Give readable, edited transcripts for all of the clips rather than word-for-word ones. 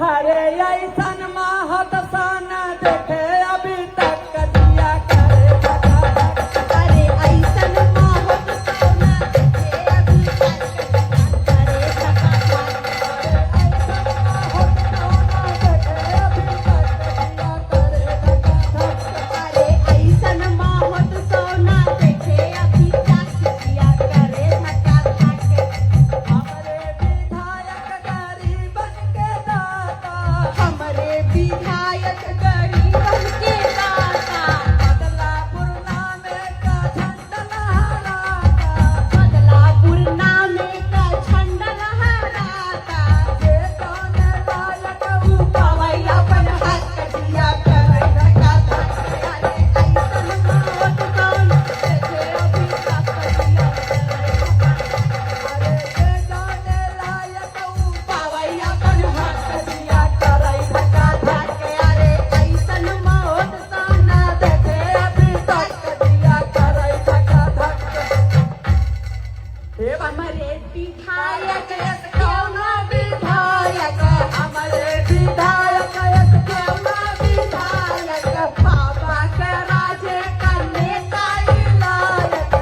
हरे ऐसन माहत सन देखे अभी तक कदिया करे अरे ऐसन माहौल सोना देखे अभी तक करे अरे ऐसन माहौल सोना देखे अभी तक किया करे धक्का धक हमरे विधायक गरीबन के दाता हमरे विधायक गरीबन के दाता बदलापुर नामे का झंडा लहराता बदलापुर नामे का झंडा लहराता जे जाने लायक ऊ पावई अपन हक दिया करे धक्का धक अरे ऐसन माहौल सोना देखे अभी तक किया करे अरे जे जाने लायक ऊ पावई अपन हक दिया करे धक्का धक अरे ऐसन माहौल सोना देखे अभी तक कदिया करे धक्का धक हे हमरे विधायक कौना विधायक हमरे विधायक यस कौना विधायक बाबा के राजे का नेता लायक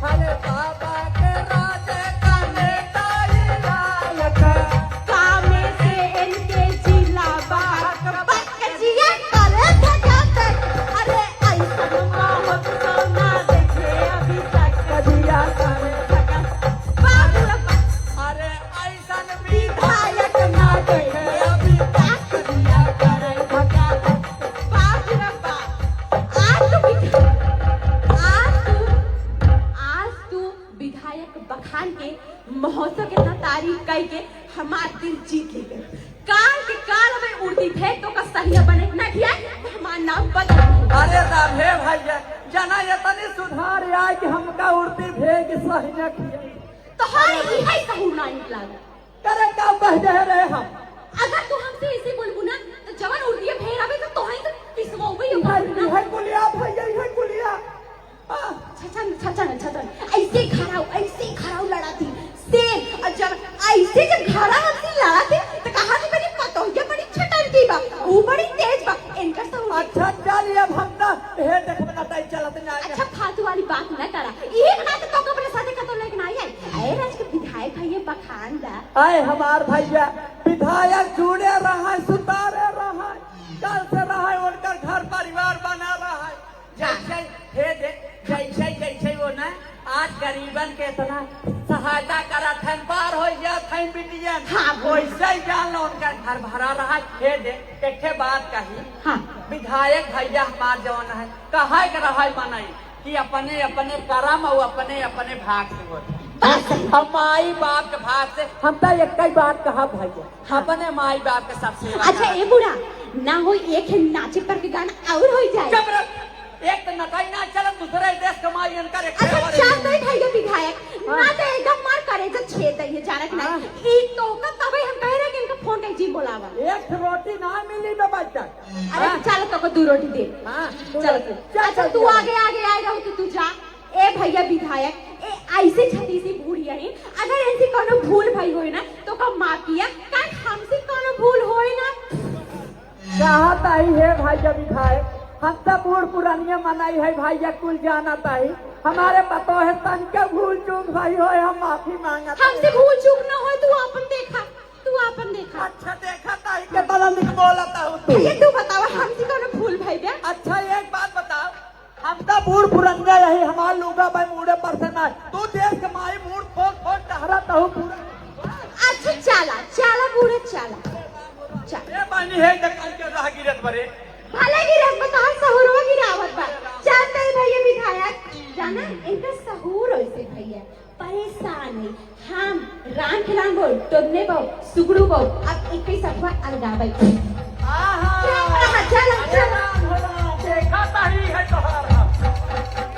हरे बाबा के राजे का नेता लायक कामे से इनके जिला बाहर बकजिया करे धक्का धक अरे ऐसन माहौल सोना देखे अभी तक कदिया करे धक्का बाबू अरे ऐसन विधायक विधायक ना देखे अभी तक दिया करे धक्का धक बाबू रब्बा आज तू विधायक बखान के महोत्सव के ना तारीफ कई के हमार दिल जीत ले गए काल के काल में उड़ती फेंक तो का सहिया बने ना किया हमार नाम बदल अरे राधे भैया जना ये तनी सुधार आए कि हमका उड़ती भेग सही न किया तो हर यही कहू ना निकला करे का कह दे रहे हम अगर तू हमसे ऐसे बोलबू ना तो जवन उड़ती फेर आवे तो तोही तो पिसवाओगे ही है ना गुलिया भैया है गुलिया छचन ऐसे खड़ाऊ लड़ाती सेम और जब ऐसे जब खड़ा हमसे लड़ाती तो कहा कि मेरी पतोहिया बड़ी छटलती बा वो बड़ी तेज बा इनका तो अच्छा चलिए अब हम ना हे देख बना तई चलत ना अच्छा फालतू वाली बात न करा ये बना तो अपने साथे कतो लेकिन आई है अरे राज के विधायक है ये बखान दा आए हमार भैया विधायक जुड़े रहा सुतारे रहा कल से रहा उनका घर परिवार बना रहा जैसे हे देख जैसे वो ना आज गरीबन के इतना सहायता करा थन पार हो गया थन बिटियन हाँ, वैसे ही जान लो उनका घर भरा रहा हे देख एक बात कही हाँ विधायक भैया हमार जवन है कहा के रहा मनाई कि अपने अपने कर्म और अपने अपने भाग से होते हम माई बाप के भाग से हम तो एक ही बात कहा भैया अपने माई बाप के सबसे अच्छा ए बुढ़ा ना हो एक है नाचे पर के गाना और हो जाए एक तो नटाई ना चलत दूसरे देश कमाई इनकर एक अच्छा चाहते हैं भैया विधायक ना तो एकदम मार करे जो छेद है ये जानत नहीं ई तो का तबे हम कह रहे कि इनका फोन टैक्सी बोलावा एक रोटी ना मिली तो बच्चा अरे चल तो को 2 रोटी दे चल अच्छा तू आगे आगे आएगा तो तू जा ए भैया विधायक ए ऐसे छती सी बूढ़ी है अगर ऐसी कोनो भूल भई होई ना तो का माफ किया का हमसे कोनो भूल होई ना चाहत आई है भैया विधायक हम तो बूढ़ पुरानिया मनाई है भैया कुल जाना ताई हमारे पतो है तन के भूल चूक भाई हो हम माफी मांगा हमसे भूल चूक ना हो तू अपन देखा अच्छा देखा ताई के बदल में बोलता हूँ तू ये तू बताओ हमसे कोनो भूल भई बे अच्छा एक बात बताओ हम तो बूढ़ पुरंगा यही हमारे लोगा भाई मुड़े पर से ना तू देश के माई मूड खोल खोल टहराता हूँ पूरा अच्छा चला बूढ़े चला ये पानी है दुकान के राह गिरत बरे भले गिरत बताओ सहूरवा गिरावत बा जानते हैं भैया विधायक जाना इनका सहूर ऐसे भैया परेशान है हम राम खिलान बोल टोदने बो सुगड़ू बो अब 21 अठवा अलगाबै चल देखा ताही है तोहारा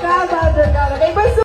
का बात है एक बार